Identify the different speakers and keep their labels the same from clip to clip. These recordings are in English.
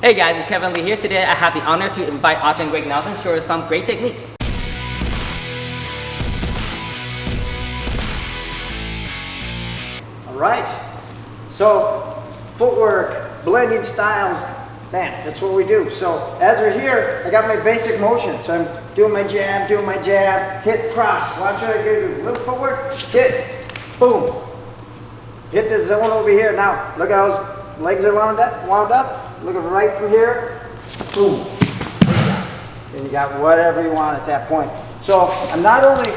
Speaker 1: Hey guys, it's Kevin Lee here. Today I have the honor to invite Ajahn Greg Nelson to show us some great techniques.
Speaker 2: All right, so footwork, blending styles, man, that's what we do. So as we're here, I got my basic motion. So I'm doing my jab, hit, cross. Watch what I do. Little footwork, hit, boom. Hit the zone over here. Now, look at those legs are wound up. Looking right from here, boom. And you got whatever you want at that point. So I'm not only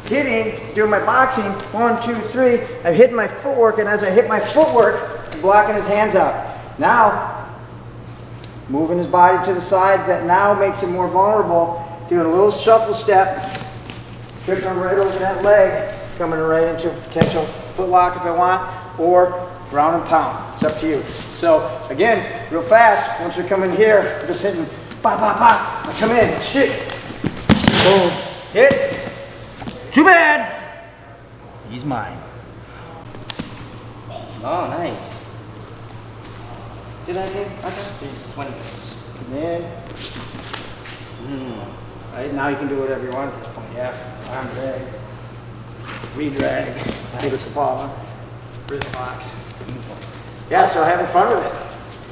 Speaker 2: hitting, doing my boxing, 1, 2, 3, I'm hitting my footwork, and as I hit my footwork, I'm blocking his hands out. Now, moving his body to the side, that now makes him more vulnerable, doing a little shuffle step, tripping right over that leg, coming right into a potential foot lock if I want, or ground and pound. It's up to you. So again, real fast, once we come in here, we're just hitting pop, pop, pop. I come in, shit. Boom. Hit. Too bad. He's mine.
Speaker 1: Oh, nice. Did I do? Just went.
Speaker 2: Come in. Right, now you can do whatever you want at this point. Yeah. Arm drag. Re-drag. Take it fall. Wrist locks. Yeah, so having fun with it.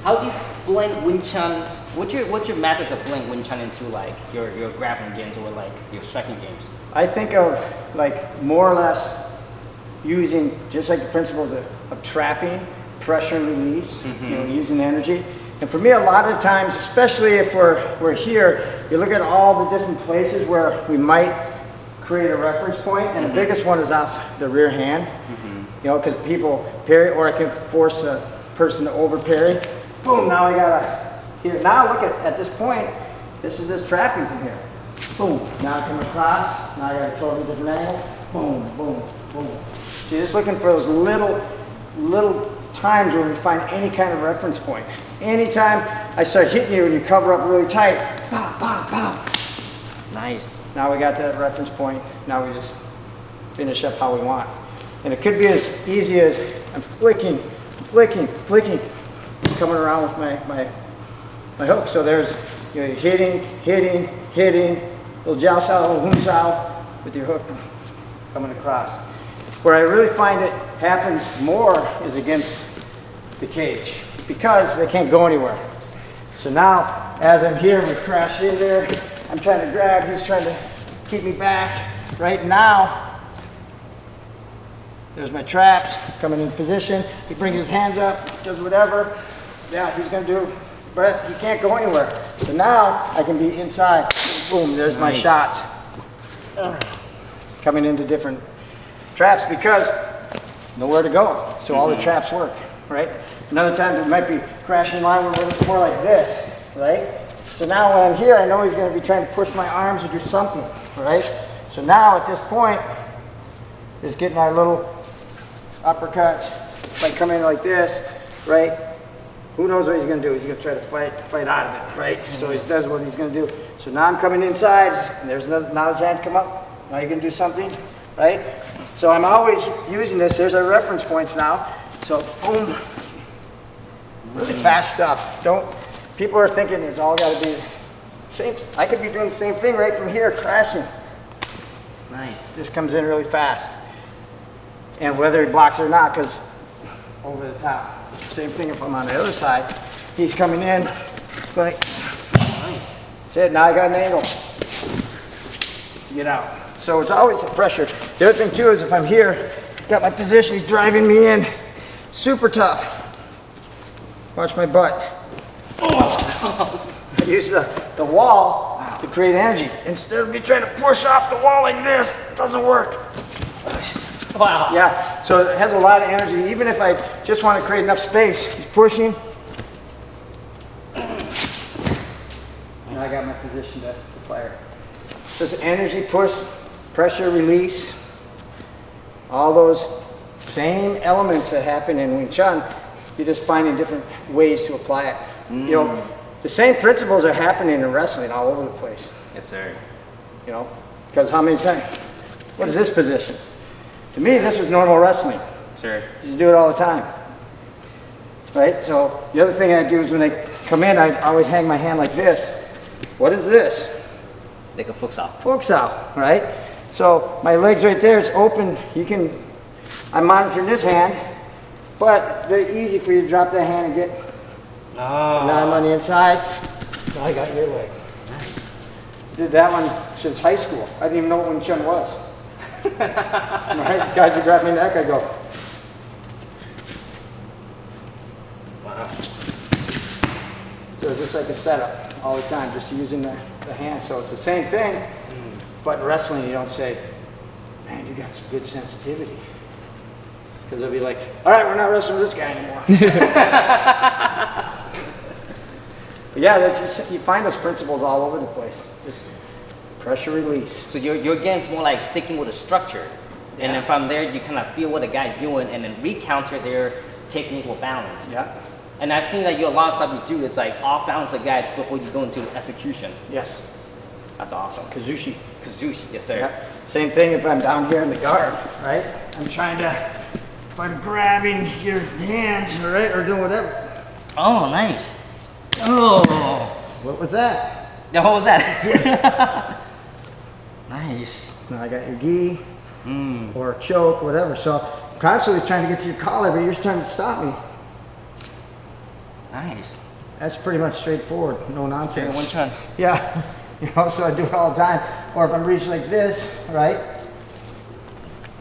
Speaker 1: How do you blend Wing Chun? What's your methods of blending Wing Chun into like your grappling games or like your striking games?
Speaker 2: I think of like more or less using just like the principles of trapping, pressure and release, you know, using energy. And for me, a lot of times, especially if we're here, you look at all the different places where we might create a reference point, and the biggest one is off the rear hand. You know, because people parry, or I can force a person to over parry. Boom, now I gotta, here, now look at this point, this is this trapping from here. Boom, now I come across, now I got a totally different angle. Boom, boom, boom. So you're just looking for those little times where we find any kind of reference point. Anytime I start hitting you and you cover up really tight, pow, pow, pow.
Speaker 1: Nice.
Speaker 2: Now we got that reference point, now we just finish up how we want. And it could be as easy as I'm flicking, coming around with my hook. So there's, you know, hitting, little jiao sao, little hun sao with your hook coming across. Where I really find it happens more is against the cage because they can't go anywhere. So now, as I'm here, we crash in there. I'm trying to grab, he's trying to keep me back. Right now, there's my traps, coming in position. He brings his hands up, does whatever. Yeah, he's gonna do, but he can't go anywhere. So now I can be inside. Boom, there's my shots. Coming into different traps because nowhere to go. So all the traps work, right? Another time it might be crashing in line where it's more like this, right? So now when I'm here, I know he's gonna be trying to push my arms or do something, right? So now at this point, just getting our little uppercuts. If I come in like this, right? Who knows what he's gonna do? He's gonna try to fight out of it, right? So he does what he's gonna do. So now I'm coming inside, and there's another, now his hand come up. Now you're gonna do something, right? So I'm always using this. There's our reference points now. So boom, really fast stuff. People are thinking it's all gotta be same. I could be doing the same thing right from here, crashing.
Speaker 1: Nice.
Speaker 2: This comes in really fast. And whether he blocks it or not, because over the top. Same thing if I'm on the other side. He's coming in, like,
Speaker 1: nice.
Speaker 2: That's it, now I got an angle to get out. So it's always a pressure. The other thing too is if I'm here, got my position, he's driving me in, super tough. Watch my butt. I use the wall to create energy. Instead of me trying to push off the wall like this, it doesn't work.
Speaker 1: Wow.
Speaker 2: Yeah, so it has a lot of energy. Even if I just want to create enough space, he's pushing. Now I got my position to fire. So it's energy, push, pressure, release. All those same elements that happen in Wing Chun, you're just finding different ways to apply it. You know, the same principles are happening in wrestling all over the place.
Speaker 1: Yes, sir.
Speaker 2: You know, because how many times? What is this position? To me, this was normal wrestling.
Speaker 1: Sure.
Speaker 2: You just do it all the time. Right? So the other thing I do is when they come in, I always hang my hand like this. What is this?
Speaker 1: Like a futsal.
Speaker 2: Futsal, right? So my leg's right there, it's open. I'm monitoring this hand, but very easy for you to drop that hand and get.
Speaker 1: Oh.
Speaker 2: Now I'm on the inside. Now I got your leg.
Speaker 1: Nice.
Speaker 2: Did that one since high school. I didn't even know what Wing Chun was. Right? Guys would grab me neck, I go.
Speaker 1: Wow.
Speaker 2: So it's just like a setup all the time, just using the hand. So it's the same thing, but in wrestling you don't say, man, you got some good sensitivity. Because they'll be like, all right, we're not wrestling with this guy anymore. But yeah, you find those principles all over the place. Just pressure release.
Speaker 1: So your game's more like sticking with a structure. And then from there, you kind of feel what the guy's doing and then recounter their technique with balance.
Speaker 2: Yeah.
Speaker 1: And I've seen that a lot of stuff you do is like off balance the guy before you go into execution.
Speaker 2: Yes.
Speaker 1: That's awesome.
Speaker 2: Kazushi.
Speaker 1: Kazushi, yes sir.
Speaker 2: Yeah. Same thing if I'm down here in the guard, right? I'm trying to, if I'm grabbing your hands, right, or doing whatever.
Speaker 1: Oh, nice. Oh.
Speaker 2: What was that?
Speaker 1: Yeah, what was that? Nice.
Speaker 2: Now I got your gi, or choke, whatever. So I'm constantly trying to get to your collar, but you're just trying to stop me.
Speaker 1: Nice.
Speaker 2: That's pretty much straightforward, no nonsense.
Speaker 1: Wing Chun.
Speaker 2: Yeah, you know, so I do it all the time. Or if I'm reaching like this, right?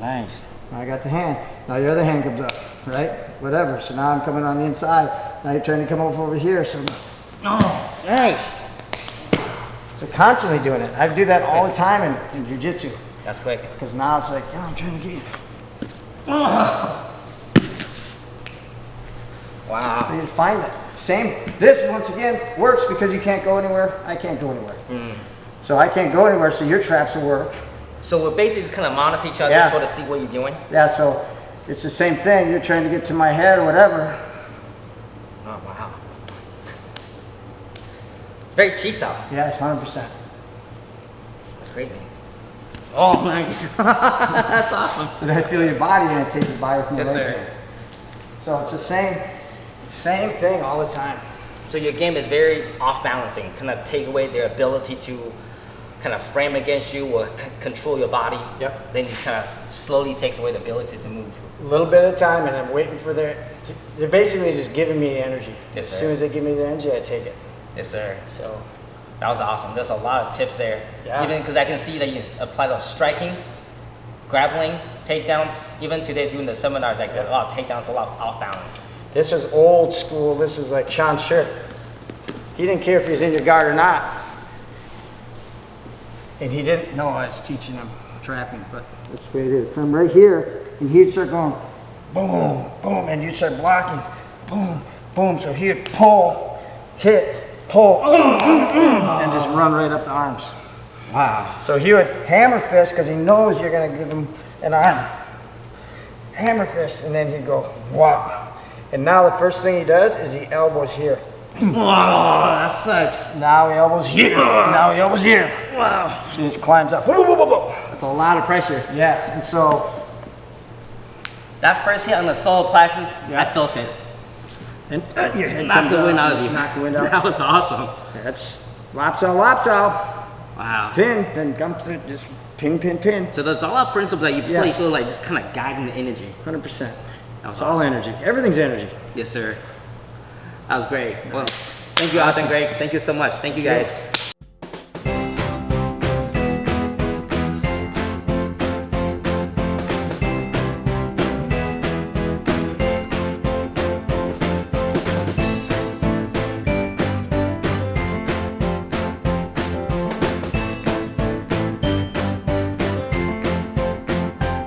Speaker 1: Nice.
Speaker 2: I got the hand. Now your other hand comes up, right? Whatever. So now I'm coming on the inside. Now you're trying to come over here. So,
Speaker 1: Oh, nice.
Speaker 2: so constantly doing it. I do that all the time in jiu-jitsu.
Speaker 1: That's quick.
Speaker 2: Because now it's like, yeah, I'm trying to get you.
Speaker 1: Wow.
Speaker 2: So you find it. Same. This, once again, works because you can't go anywhere. I can't go anywhere. So I can't go anywhere, so your traps will work.
Speaker 1: So we're basically just kind of monitor each other,
Speaker 2: Yeah.
Speaker 1: sort of see what you're doing.
Speaker 2: Yeah, so it's the same thing. You're trying to get to my head or whatever.
Speaker 1: Oh, wow. Very chisao.
Speaker 2: Yeah, it's 100%.
Speaker 1: That's crazy. Oh, nice. That's awesome.
Speaker 2: So then I feel your body and I take your body from your
Speaker 1: Yes,
Speaker 2: legs.
Speaker 1: sir.
Speaker 2: So it's the same thing all the time.
Speaker 1: So your game is very off-balancing, kind of take away their ability to kind of frame against you or control your body.
Speaker 2: Yep.
Speaker 1: Then you kind of slowly takes away the ability to move.
Speaker 2: A little bit at a time, and I'm waiting for they're basically just giving me the energy.
Speaker 1: Yes,
Speaker 2: as
Speaker 1: sir.
Speaker 2: soon as they give me the energy, I take it.
Speaker 1: Yes, sir.
Speaker 2: So
Speaker 1: That was awesome. There's a lot of tips there.
Speaker 2: Yeah.
Speaker 1: Even because I can see that you apply those striking, grappling, takedowns. Even today doing the seminar, like a lot of takedowns, a lot of off balance.
Speaker 2: this is old school. This is like Sherk. He didn't care if he was in your guard or not. And he didn't know I was teaching him trapping, but that's the way it is. So I'm right here, and he'd start going, boom, boom, and you'd start blocking, boom, boom. So he'd pull, hit, pull, and just run right up the arms.
Speaker 1: Wow.
Speaker 2: So he would hammer fist because he knows you're going to give him an arm. Hammer fist, and then he'd go, wow. And now the first thing he does is he elbows here.
Speaker 1: Wow, that sucks.
Speaker 2: Now he elbows here. Now he elbows here.
Speaker 1: Wow.
Speaker 2: So he just climbs up. Whoa, whoa, whoa, whoa.
Speaker 1: That's a lot of pressure.
Speaker 2: Yes, and so
Speaker 1: That first hit on the solar plexus,
Speaker 2: Yeah.
Speaker 1: I felt it.
Speaker 2: and your head
Speaker 1: Knocks
Speaker 2: comes
Speaker 1: the wind
Speaker 2: up,
Speaker 1: out of you.
Speaker 2: Knock the wind out.
Speaker 1: That was awesome.
Speaker 2: That's lopsal.
Speaker 1: Wow.
Speaker 2: Pin, then come through, just pin, pin, pin.
Speaker 1: So there's a lot of principles that you play,
Speaker 2: Yes.
Speaker 1: sort of like just kind of guiding the energy.
Speaker 2: 100%.
Speaker 1: That was
Speaker 2: It's all
Speaker 1: awesome.
Speaker 2: energy. Everything's energy.
Speaker 1: Yes, sir. That was great. Well, thank you, Austin. Great. Thank you so much. Thank you, guys.